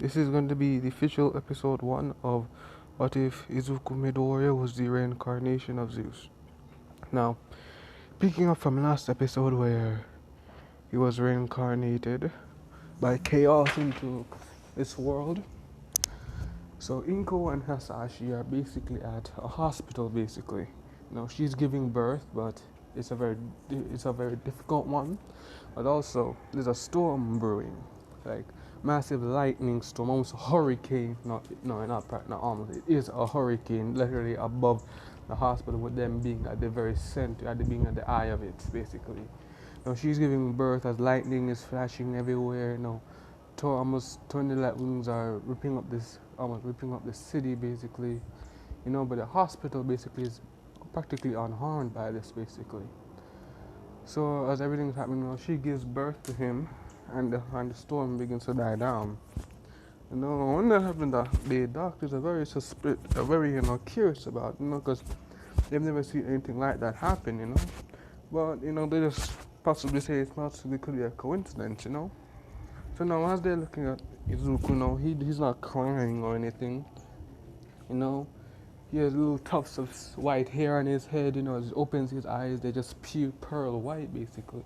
This is going to be the official episode 1 of What If Izuku Midoriya was the reincarnation of Zeus. Now, picking up from last episode where he was reincarnated by chaos into this world. So Inko and Hasashi are basically at a hospital basically. She's giving birth, but it's a very difficult one. But also there's a storm brewing. Like massive lightning storm, almost a hurricane. Not almost. It is a hurricane, literally above the hospital, with them being at the very center, being at the eye of it, basically. She's giving birth as lightning is flashing everywhere. Almost tornado lightnings are almost ripping up the city, basically. But the hospital basically is practically unharmed by this, basically. So as everything's happening, she gives birth to him, and the storm begins to die down. When that happened, the doctors are very curious about, because they've never seen anything like that happen, But they just possibly say it possibly could be a coincidence. So now as they're looking at Izuku, he's not crying or anything, He has little tufts of white hair on his head, as he opens his eyes, they're just pure pearl white, basically.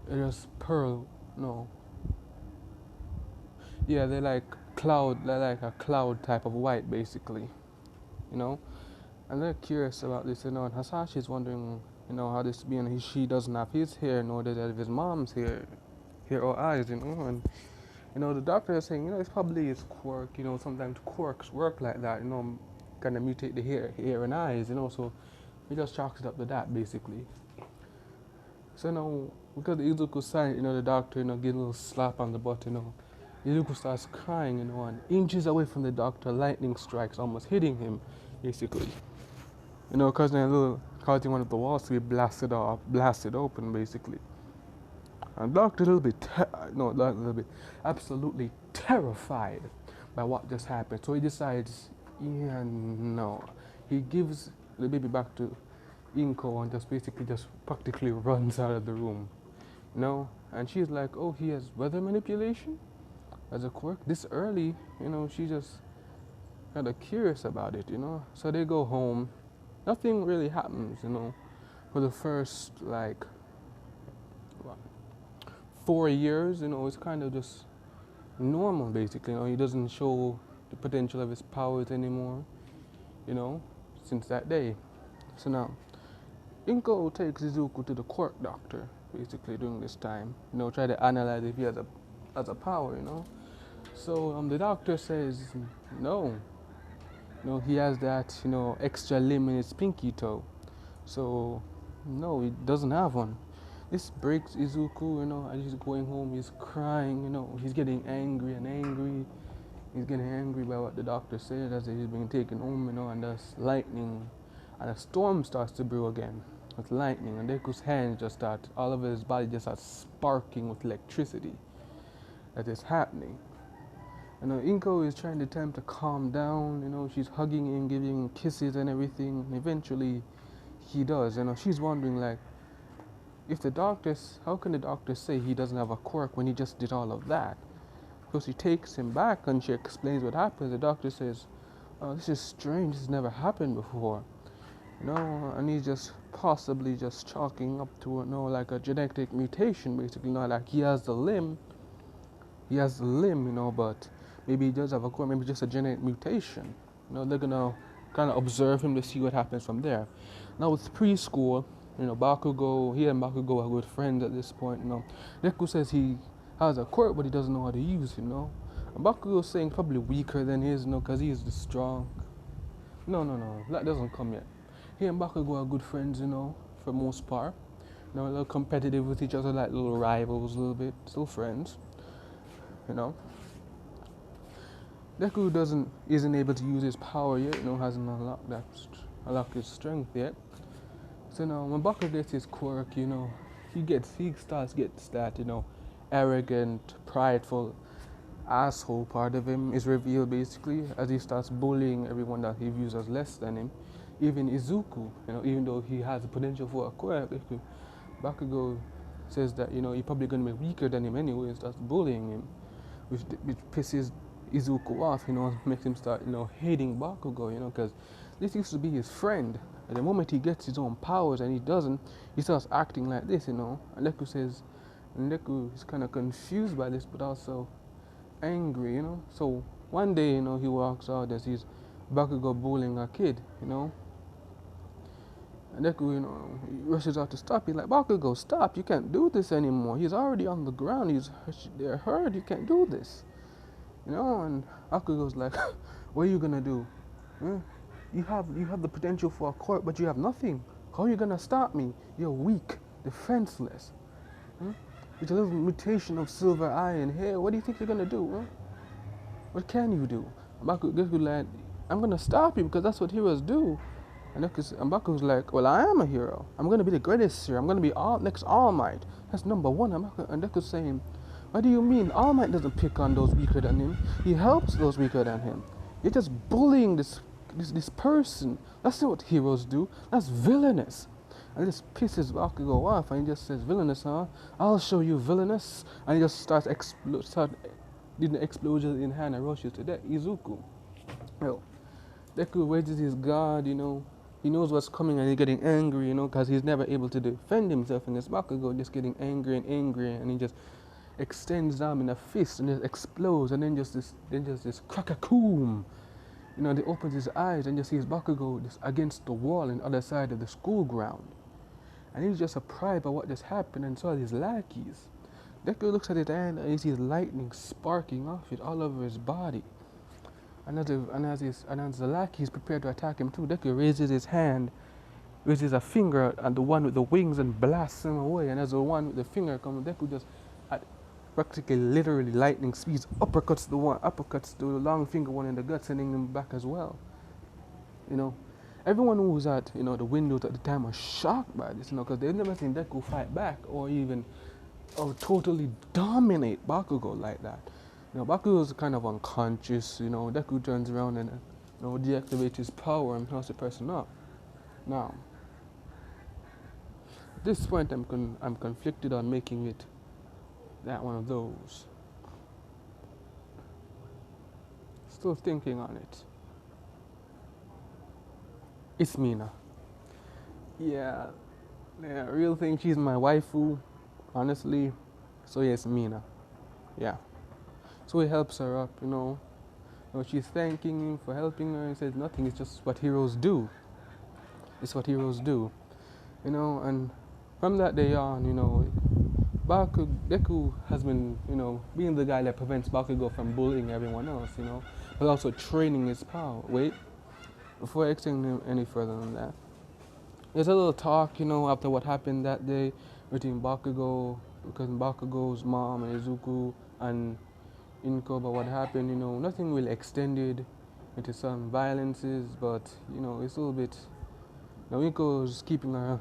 They're just pearl, no. Yeah, they're like a cloud type of white, basically, And they're curious about this, and Hasashi's wondering, how this being she doesn't have his hair, nor does he have his mom's hair or eyes, and the doctor is saying, it's probably his quirk, sometimes quirks work like that, kind of mutate the hair and eyes, so he just chalks it up to that, basically. So because Izuku's silent, the doctor, gives a little slap on the butt, Izuku starts crying, and inches away from the doctor, lightning strikes, almost hitting him, basically. Causing one of the walls to be blasted open, basically. And Doctor absolutely terrified by what just happened. So he decides, he gives the baby back to Inko and just practically runs out of the room. And she's like, oh, he has weather manipulation as a quirk this early. She just kind of curious about it. So they go home. Nothing really happens. For the first 4 years, it's kind of just normal, basically. He doesn't show the potential of his powers anymore, since that day. So now, Inko takes Izuku to the quirk doctor, basically, during this time. Try to analyze if he has a power, So the doctor says, no. He has that, extra limb in his pinky toe. So, no, he doesn't have one. This breaks Izuku, as he's going home, he's crying, he's getting angry and angry. He's getting angry by what the doctor said as he's being taken home, and there's lightning. And a storm starts to brew again with lightning, and Deku's hands all of his body just starts sparking with electricity. That is happening. Inko is trying to tell him to calm down, she's hugging him, giving him kisses and everything, and eventually he does, she's wondering, how can the doctor say he doesn't have a quirk when he just did all of that? Because she takes him back and she explains what happened. The doctor says, oh, this is strange, this has never happened before. And he's just possibly just chalking up to a genetic mutation, basically. Like he has the limb, but maybe he does have a quirk, maybe just a genetic mutation. They're gonna kind of observe him to see what happens from there. Now with preschool, Bakugo, he and Bakugo are good friends at this point, Deku says he has a quirk, but he doesn't know how to use it, And Bakugo's saying probably weaker than his, because he's the strong. No, that doesn't come yet. He and Bakugo are good friends, for most part. A little competitive with each other, like little rivals a little bit, still friends, Deku isn't able to use his power yet, hasn't unlocked his strength yet. So now when Bakugo gets his quirk, he starts that, arrogant, prideful asshole part of him is revealed, basically, as he starts bullying everyone that he views as less than him. Even Izuku, even though he has the potential for a quirk, Bakugo says that, he's probably going to be weaker than him anyway, and starts bullying him. which pisses Izuku off, makes him start, hating Bakugo, because this used to be his friend. At the moment he gets his own powers and he doesn't, he starts acting like this, And Deku is kind of confused by this, but also angry, So one day, he walks out as he's Bakugo bullying a kid, And Deku, he rushes out to stop. He's like, Bakugo, stop! You can't do this anymore. He's already on the ground. They're hurt. You can't do this, And Bakugo's like, what are you gonna do? Huh? You have the potential for a court, but you have nothing. How are you gonna stop me? You're weak, defenseless. With a little mutation of silver eye and hair, what do you think you're gonna do? What can you do? Deku like, I'm gonna stop you because that's what heroes do. And Baku's like, well, I am a hero. I'm gonna be the greatest hero. I'm gonna be next All Might. That's number one. And Deku's saying, what do you mean? All Might doesn't pick on those weaker than him. He helps those weaker than him. You're just bullying this person. That's not what heroes do. That's villainous. And this pisses Bakugo off, and he just says, villainous, huh? I'll show you villainous. And he just starts doing the explosions in hand and rushes to Izuku. Well, Deku raises his guard, He knows what's coming and he's getting angry, because he's never able to defend himself against Bakugo, just getting angry and angry, and he just extends his arm in a fist and just explodes, and then just this crack-a-coom. He opens his eyes and just sees Bakugo just against the wall on the other side of the school ground. And he's just surprised by what just happened, and so are his lackeys. Deku looks at his hand and he sees lightning sparking off it all over his body. And as the lackey is prepared to attack him too, Deku raises his hand, raises a finger at the one with the wings and blasts him away. And as the one with the finger comes, Deku just at practically literally lightning speeds uppercuts the long finger one in the gut, sending him back as well. Everyone who was at the windows at the time was shocked by this, because they've never seen Deku fight back or totally dominate Bakugo like that. Bakugo's kind of unconscious. Deku turns around and deactivates his power and helps the person up. Now, at this point, I'm conflicted on making it that one of those. Still thinking on it. It's Mina. Yeah, real thing. She's my waifu, honestly. So yes, Mina. Yeah. So he helps her up, She's thanking him for helping her and says nothing. It's just what heroes do. It's what heroes do, And from that day on, Deku has been, being the guy that prevents Bakugo from bullying everyone else, but also training his power. Wait, before I extend him any further than that, there's a little talk, after what happened that day between Bakugo, because Bakugo's mom and Izuku and Inko about what happened, nothing really extended into some violences, but, it's a little bit, Inko's keeping her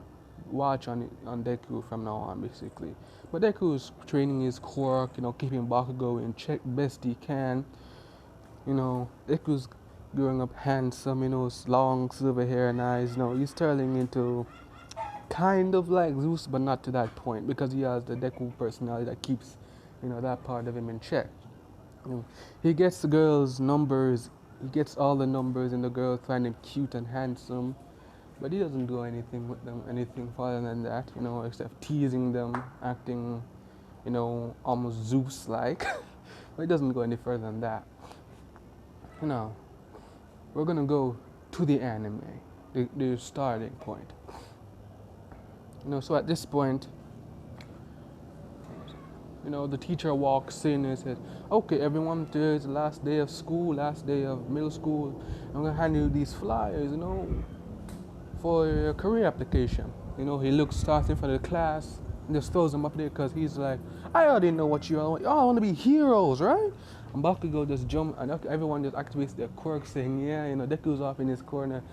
watch on Deku from now on, basically. But Deku's training his quirk, keeping Bakugo in check best he can. Deku's growing up handsome, long silver hair and eyes, he's turning into kind of like Zeus, but not to that point, because he has the Deku personality that keeps, that part of him in check. He gets the girls' numbers, he gets all the numbers, and the girls find him cute and handsome, but he doesn't do anything with them, anything further than that, except teasing them, acting, almost Zeus-like. But he doesn't go any further than that. We're gonna go to the anime, the starting point. So at this point, the teacher walks in and says, okay, everyone, today's the last day of school, last day of middle school. I'm going to hand you these flyers, for your career application. He starts in front of the class and just throws them up there because he's like, I already know what you all want. Y'all want to be heroes, right? And Bakugo just jump, and everyone just activates their quirk saying, yeah, Deku's off in his corner,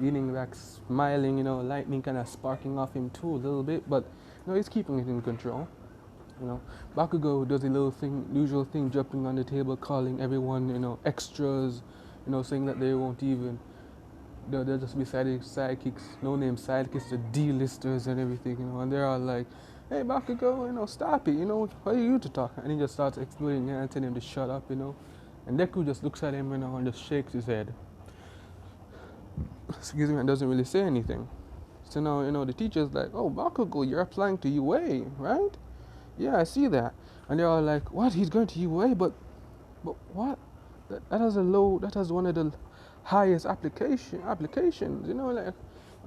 leaning back, smiling, lightning kind of sparking off him too a little bit, but, he's keeping it in control. Bakugo does the usual thing, jumping on the table, calling everyone, extras, saying that they won't even, they'll just be sidekicks, no-name sidekicks, the D-listers and everything, and they're all like, hey, Bakugo, stop it, what are you to talk? And he just starts explaining and telling him to shut up, And Deku just looks at him, and just shakes his head. Excuse me, and doesn't really say anything. So now, the teacher's like, oh, Bakugo, you're applying to UA, right? Yeah, I see that. And they're all like, what? He's going to UA? But what? That has one of the highest applications,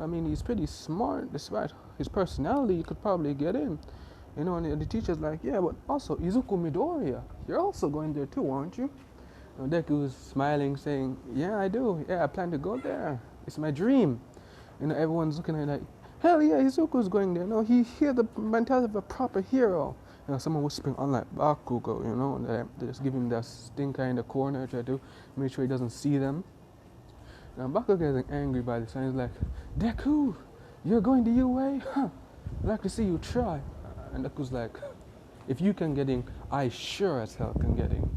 I mean, he's pretty smart. Despite his personality, he could probably get in. And the teacher's like, yeah, but also, Izuku Midoriya, you're also going there too, aren't you? Deku's smiling, saying, yeah, I do. Yeah, I plan to go there. It's my dream. Everyone's looking at it like, hell yeah, Izuku's going there. No, he had the mentality of a proper hero. Someone whispering unlike Bakugo, and they just give him that stinker in the corner, try to make sure he doesn't see them. Now Bakugo getting angry by this, and he's like, Deku, you're going to UA? Huh, I'd like to see you try. And Deku's like, if you can get in, I sure as hell can get in.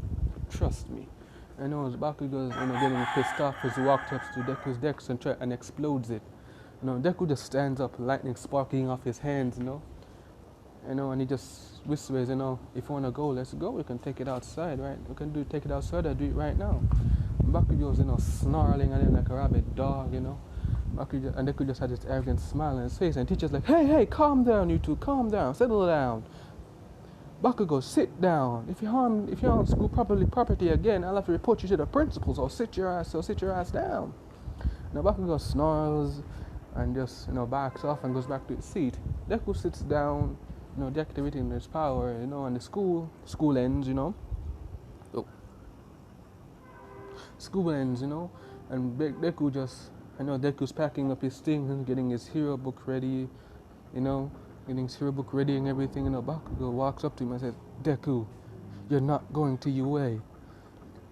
Trust me. And as Bakugo's getting pissed off as he walks up to Deku's desk and explodes it. Deku just stands up, lightning sparking off his hands, and he just whispers, if you want to go, let's go. We can take it outside, right? We can take it outside. I'll do it right now. And Bakugo's, snarling at him like a rabid dog, and Deku just had this arrogant smile on his face. And the teacher's like, hey, calm down, you two, calm down, settle down. Bakugo, sit down. If you harm school property again, I'll have to report you to the principal. So sit your ass down. Now Bakugo snarls and just backs off and goes back to his seat. Deku sits down, deactivating his power, and the school ends, oh. School ends, and Deku just, Deku's packing up his things and getting his hero book ready, getting his hero book ready and everything. Bakugo walks up to him and says, Deku, you're not going to UA.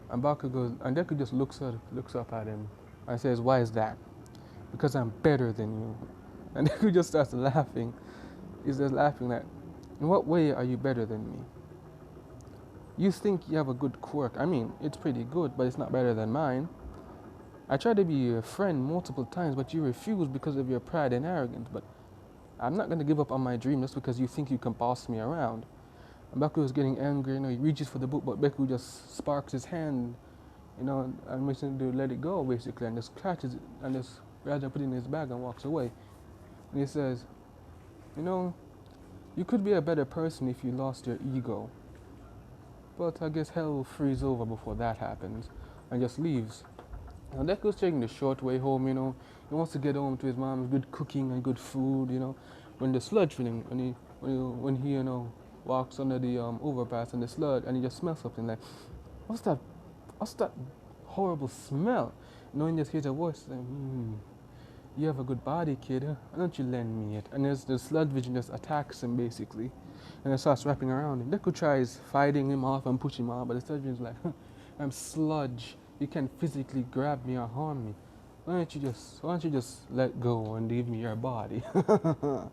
And Deku just looks up at him and says, why is that? Because I'm better than you. And Deku just starts laughing. He's just laughing like, in what way are you better than me? You think you have a good quirk. I mean, it's pretty good, but it's not better than mine. I tried to be your friend multiple times, but you refused because of your pride and arrogance. But I'm not going to give up on my dream just because you think you can boss me around. And Baku is getting angry. He reaches for the book, but Deku just sparks his hand, and makes him to let it go, basically, and just catches it, and just rather than put it in his bag and walks away. And he says, you could be a better person if you lost your ego. But I guess hell will freeze over before that happens, and just leaves. Now Deku's taking the short way home, He wants to get home to his mom's good cooking and good food, When the sludge feeling, when he walks under the overpass and the sludge, and he just smells something like, what's that horrible smell? And just hears a voice saying, you have a good body, kid. Why don't you lend me it? And the sludge vision just attacks him, basically. And it starts wrapping around him. Deku tries fighting him off and pushing him off, but the sludge vision's like, I'm sludge. You can't physically grab me or harm me. Why don't you just let go and leave me your body? And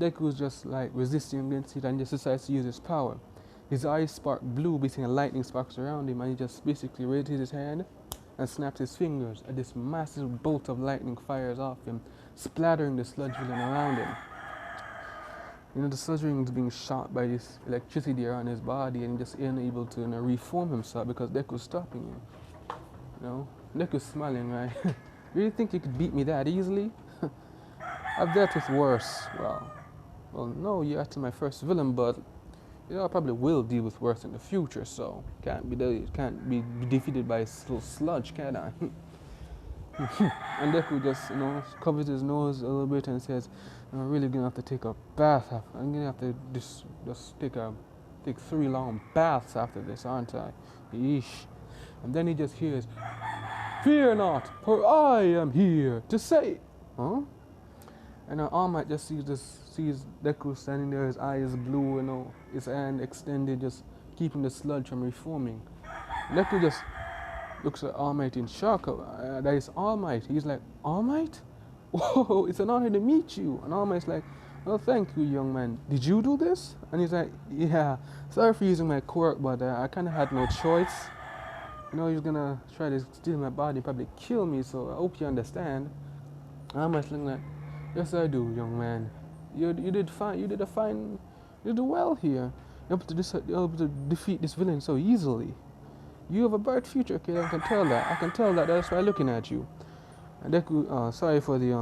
Deku's just like resisting against it and just decides to use his power. His eyes spark blue, basically lightning sparks around him, and he just basically raises his hand and snaps his fingers, and this massive bolt of lightning fires off him, splattering the sludge villain around him. The sludge villain is being shot by this electricity around his body, and just unable to reform himself because Deku's stopping him. Deku's smiling, right? Really think you could beat me that easily? I've dealt with worse. Well, no, you're actually my first villain, but I probably will deal with worse in the future, so can't be defeated by a little sludge, can I? And Deku just, covers his nose a little bit and says, I'm really gonna have to take a bath. I'm gonna have to just take 3 long baths after this, aren't I? Yeesh. And then he just hears, fear not, for I am here to save. Huh? And All Might just sees Deku standing there, his eyes blue, his hand extended, just keeping the sludge from reforming. Deku just looks at All Might in shock. That is All Might. He's like, All Might? Whoa, it's an honor to meet you. And All Might's like, well, thank you, young man. Did you do this? And he's like, yeah, sorry for using my quirk, but I kind of had no choice. He's gonna try to steal my body, probably kill me, so I hope you understand. And All Might's looking like, yes, I do, young man. You did fine. You did a fine. You did well here. You're able to defeat this villain so easily. You have a bright future, kid. I can tell that. I can tell that. That's why looking at you. And Deku, sorry for the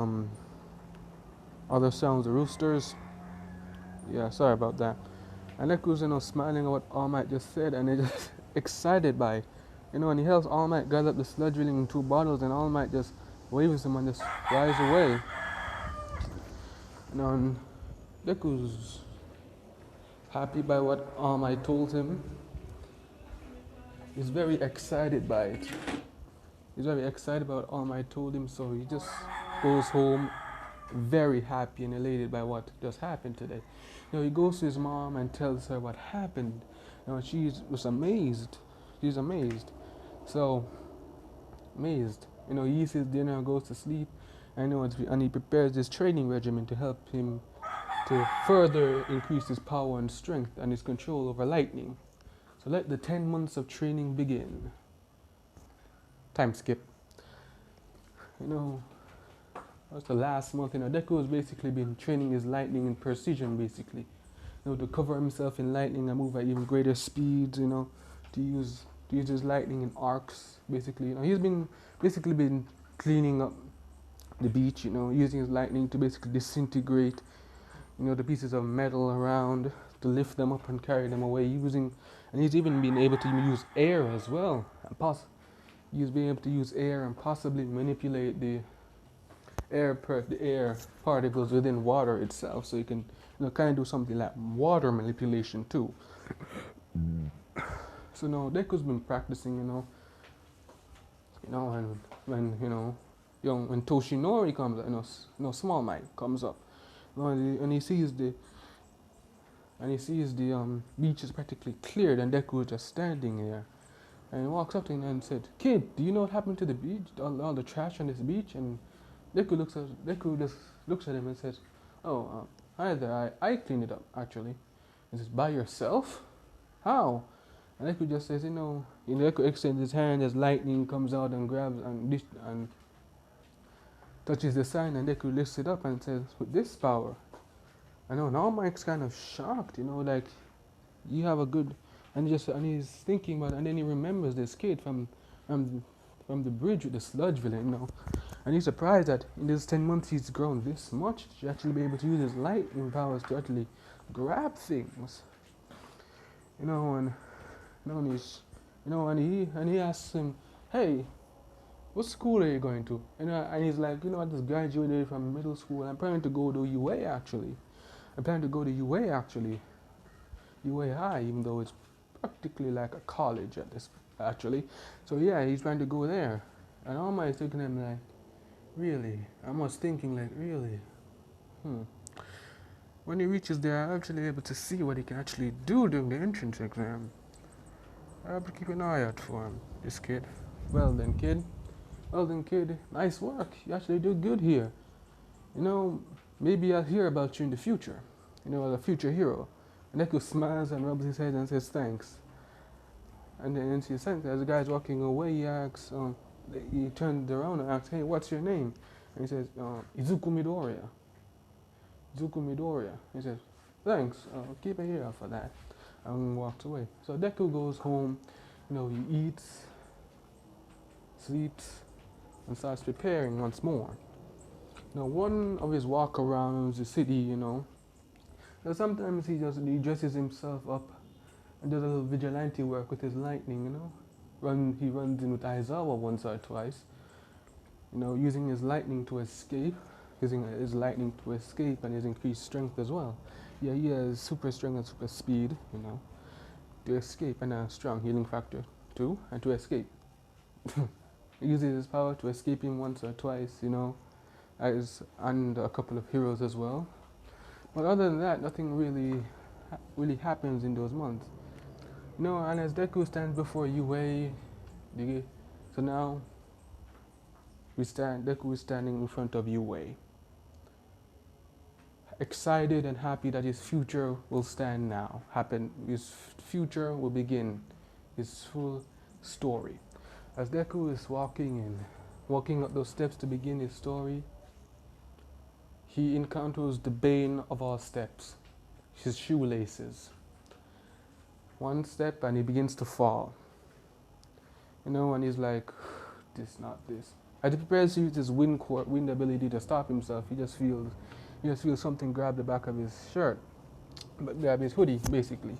other sounds, the roosters. Yeah, sorry about that. And Deku's, smiling at what All Might just said, and they just excited by it. And he helps All Might gather up the sludge drilling in 2 bottles, and All Might just waves him and just flies away. And Deku's happy by what All Might told him. He's very excited by it. He's very excited about what All Might told him, so he just goes home very happy and elated by what just happened today. He goes to his mom and tells her what happened. She was amazed. She's amazed. So, amazed. He eats his dinner and goes to sleep. And he prepares this training regimen to help him to further increase his power and strength and his control over lightning. So let the 10 months of training begin. Time skip. That's the last month. Deku has basically been training his lightning in precision, basically. To cover himself in lightning and move at even greater speeds. To use his lightning in arcs, basically. He's been cleaning up the beach. Using his lightning to basically disintegrate, the pieces of metal around, to lift them up and carry them away. And he's even been able to use air as well. He's been able to use air and possibly manipulate the air particles within water itself, so you can kind of do something like water manipulation too. So now Deku's been practicing, and when Toshinori comes, Small Might comes up, and he sees the beach is practically cleared, and Deku is just standing there, and he walks up to him and said, "Kid, do you know what happened to the beach? All the trash on this beach?" And Deku just looks at him and says, "Oh, hi there. I cleaned it up actually." He says, "By yourself? How?" And Deku just says, Deku extends his hand as lightning comes out and grabs and touches the sign, and Deku lifts it up and says, "With this power." I know now Mike's kind of shocked, like you have a good, and he's thinking about it, and then he remembers this kid from the bridge with the sludge villain, And he's surprised that in these 10 months he's grown this much to actually be able to use his lightning powers to actually grab things. And he asks him, "Hey, what school are you going to?" And he's like, "I just graduated from middle school. I'm planning to go to UA actually. UA High, even though it's practically like a college at this actually. So yeah, he's trying to go there." And all my thinking him like, really? I was thinking like, really? When he reaches there, I'm actually able to see what he can actually do during the entrance exam. I have to keep an eye out for him, this kid. Well then, kid. Nice work. You actually did good here. Maybe I'll hear about you in the future. As a future hero. And Deku smiles and rubs his head and says, "Thanks." And then she says, as the guy's walking away, he turns around and asks, "Hey, what's your name?" And he says, "Izuku Midoriya." He says, "Thanks, keep an ear out for that." And walks away. So Deku goes home, he eats, sleeps, and starts preparing once more. One of his walk arounds the city, sometimes he dresses himself up and does a little vigilante work with his lightning, He runs in with Aizawa once or twice, using his lightning to escape, and his increased strength as well. Yeah, he has super strength and super speed, to escape, and a strong healing factor too, and to escape. He uses his power to escape him once or twice, and a couple of heroes as well. But other than that, nothing really happens in those months. And as Deku stands before UA, so now Deku is standing in front of UA. Excited and happy that his future will his future will begin, his full story. As Deku is walking up those steps to begin his story, he encounters the bane of all steps, his shoelaces. One step and he begins to fall. And he's like, this, not this. As he prepares to use his wind ability to stop himself, he just feels something grab the back of his shirt, but grab his hoodie, basically.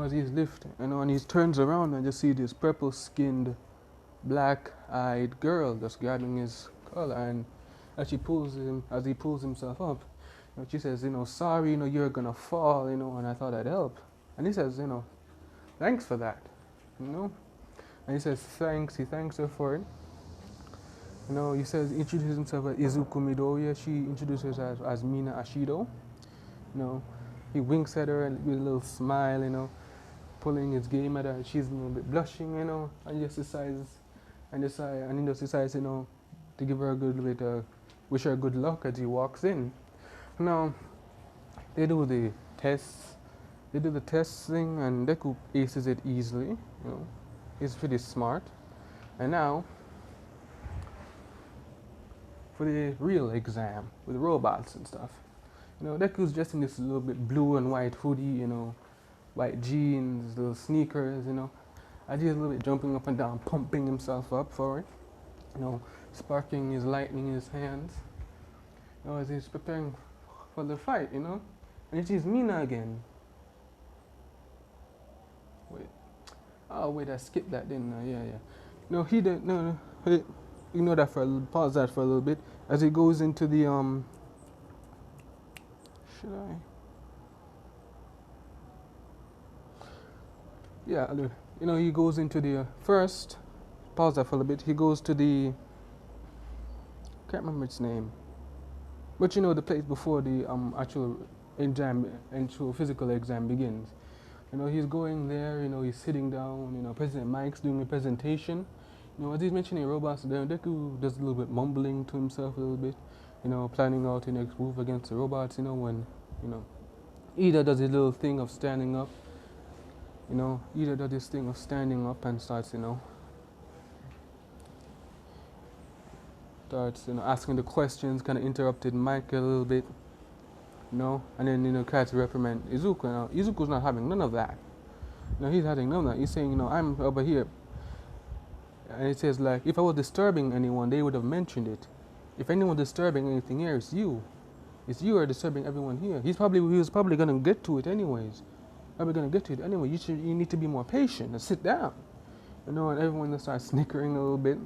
As he's lifting, and he turns around and just see this purple-skinned, black-eyed girl just grabbing his collar, and as he pulls himself up, she says, sorry, you're gonna fall, and I thought I'd help. And he says, thanks for that, And he says, thanks, he thanks her for it. He says, introduces himself as Izuku Midoriya. She introduces her as Mina Ashido. He winks at her and with a little smile, pulling his game at her. She's a little bit blushing, and he just decides, to give her a good bit, wish her good luck as he walks in. They do the tests. They do the test thing, and Deku aces it easily. He's pretty smart. And now, for the real exam with robots and stuff, Deku's dressed in this little bit blue and white hoodie, white jeans, little sneakers, and he's a little bit jumping up and down, pumping himself up for it, sparking his lightning in his hands, as he's preparing for the fight, and it is Mina again. Wait, I skipped that, didn't I? Yeah. No, he didn't. No. Ignore that pause that for a little bit. As he goes into the, should I? Yeah, I'll do it. He goes into the, first, pause that for a little bit. He goes to the, can't remember its name. But the place before the actual physical exam begins. He's going there, he's sitting down, President Mike's doing a presentation. As he's mentioning robots, Deku does a little bit mumbling to himself a little bit, planning out the next move against the robots, when, Ida does his little thing of standing up, Ida does this thing of standing up and starts, asking the questions, kind of interrupted Mike a little bit. And then, try to reprimand Izuku. Izuku's not having none of that. He's having none of that. He's saying, I'm over here. And it says, like, if I was disturbing anyone, they would have mentioned it. If anyone disturbing anything here, it's you. It's you who are disturbing everyone here. He was probably going to get to it anyways. You need to be more patient and sit down. And everyone just starts snickering a little bit.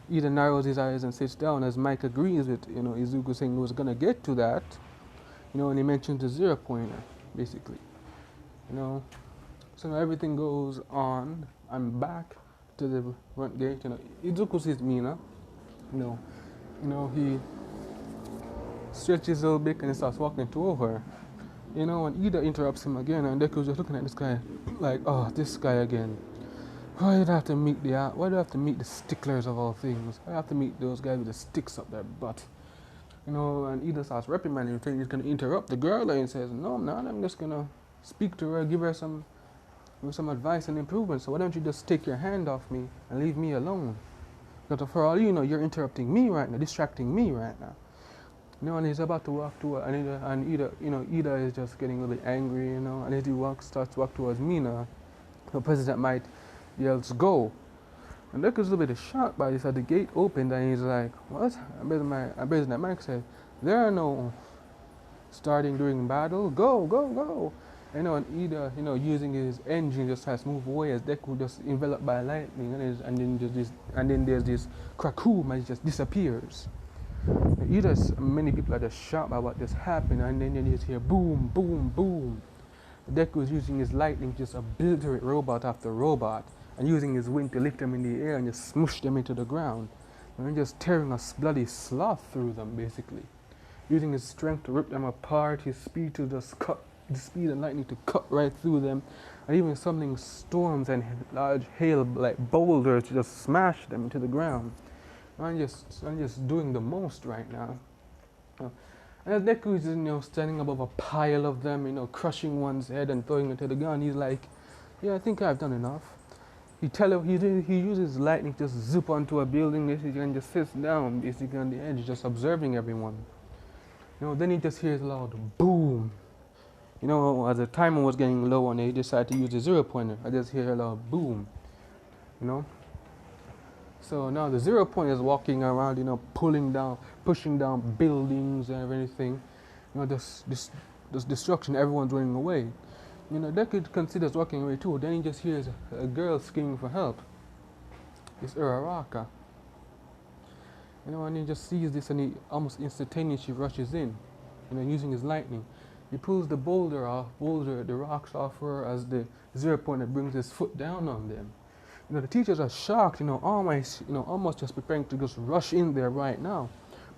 Ida narrows his eyes and sits down as Mike agrees with, Izuku saying he was going to get to that, and he mentions the 0-pointer, basically. So now everything goes on. I'm back to the front gate, Izuku sees Mina, he stretches a little bit and he starts walking toward her, and Ida interrupts him again, and Deku's just looking at this guy like, oh, this guy again. Why do I have to meet the sticklers of all things? I have to meet those guys with the sticks up their butt. And Ida starts reprimanding him, he's going to interrupt the girl, and he says, no, I'm not. I'm just going to speak to her, give her some advice and improvement. So why don't you just take your hand off me and leave me alone? Because for all you know, you're interrupting me right now, distracting me right now. And he's about to walk to her, and Ida is just getting a little bit angry, and as he starts to walk towards Mina, the president might yells, go. And Deku's a little bit shocked by this. As the gate opened, and he's like, what? And President Mike said, there are no starting during battle. Go. And Ida, using his engine, just has to move away as Deku just enveloped by lightning, and then there's this Krakum, and it just disappears. Many people are just shocked by what just happened, and then you just hear boom, boom, boom. Deku is using his lightning to just obliterate robot after robot, and using his wing to lift them in the air and just smush them into the ground, and just tearing a bloody slough through them, basically. Using his strength to rip them apart, his speed to just cut, the speed and lightning to cut right through them, and even summoning storms and large hail like boulders to just smash them into the ground. I'm just doing the most right now. And as Deku is, standing above a pile of them, crushing one's head and throwing it to the ground, he's like, yeah, I think I've done enough. he uses lightning to just zip onto a building basically and just sits down basically on the edge, just observing everyone. Then he just hears a loud boom. As the timer was getting low and he decided to use the 0 pointer, I just hear a loud boom. You know. So now the 0 pointer is walking around, pushing down buildings and everything. This destruction, everyone's running away. Deku considers walking away too. Then he just hears a girl screaming for help. It's Uraraka. And he just sees this and he almost instantaneously rushes in, using his lightning. He pulls the the rocks off her as the 0 pointer brings his foot down on them. The teachers are shocked, almost just preparing to just rush in there right now.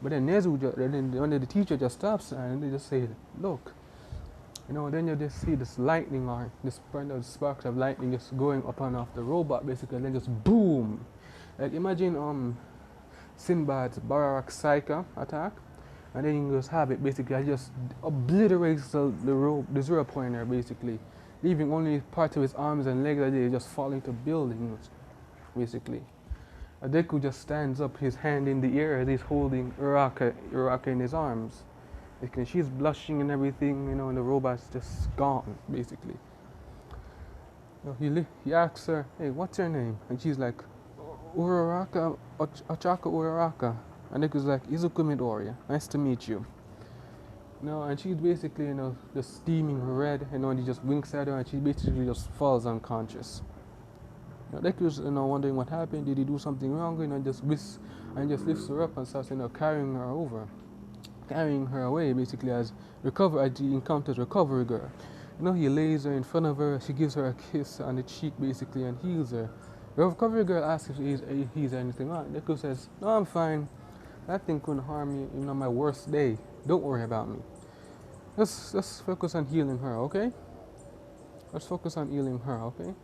But then when the teacher just stops and they just say, look, then you just see this lightning or this sparks of lightning just going up and off the robot basically, and then just boom. Like imagine Sinbad's Barak Psycha attack, and then you just have it basically, it just obliterates the 0 pointer basically, leaving only parts of his arms and legs that they just fall into buildings basically. Deku just stands up, his hand in the air as he's holding Uraraka in his arms. She's blushing and everything, and the robot's just gone basically. He asks her, hey, what's your name? And she's like, Uraraka, Ochaka Uraraka. And Deku's like, Izuku Midoriya, nice to meet you. And she's basically, just steaming red, and he just winks at her and she basically just falls unconscious. Deku's, wondering what happened, did he do something wrong, just lifts her up and starts, carrying her away basically as he encounters Recovery Girl. He lays her in front of her, she gives her a kiss on the cheek basically and heals her. The Recovery Girl asks if he's anything wrong. Deku says, no, I'm fine. That thing couldn't harm me, on my worst day. Don't worry about me. Let's focus on healing her, okay? Let's focus on healing her, okay?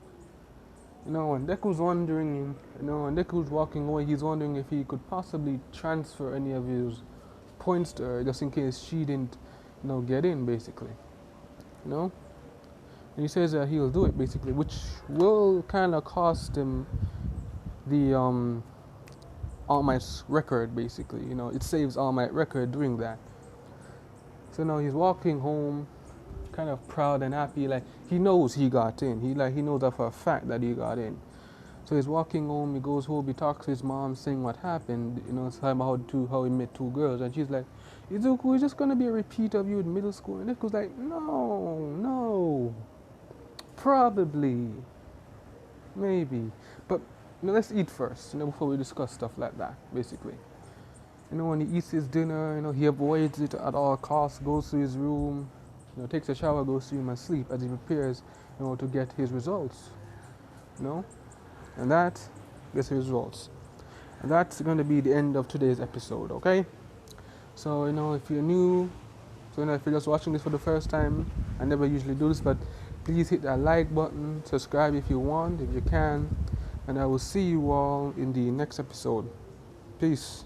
When Deku's wondering, when Deku's walking away, he's wondering if he could possibly transfer any of his points to her just in case she didn't, get in basically. And he says that he'll do it basically, which will kind of cost him the All Might's record basically. It saves All Might record doing that. So now he's walking home, kind of proud and happy, like he knows he got in. He knows that for a fact that he got in. So he's walking home, he goes home, he talks to his mom saying what happened, it's about how he met two girls, and she's like, Izuku, is just gonna be a repeat of you in middle school? And Deku's like, no, probably, maybe, but let's eat first, before we discuss stuff like that, basically. When he eats his dinner, he avoids it at all costs, goes to his room, takes a shower, goes to him and sleep as he prepares, to get his results, and that gets his results. And that's going to be the end of today's episode, okay? So, if you're new, if you're just watching this for the first time, I never usually do this, but please hit that like button, subscribe if you want, if you can, and I will see you all in the next episode. Peace.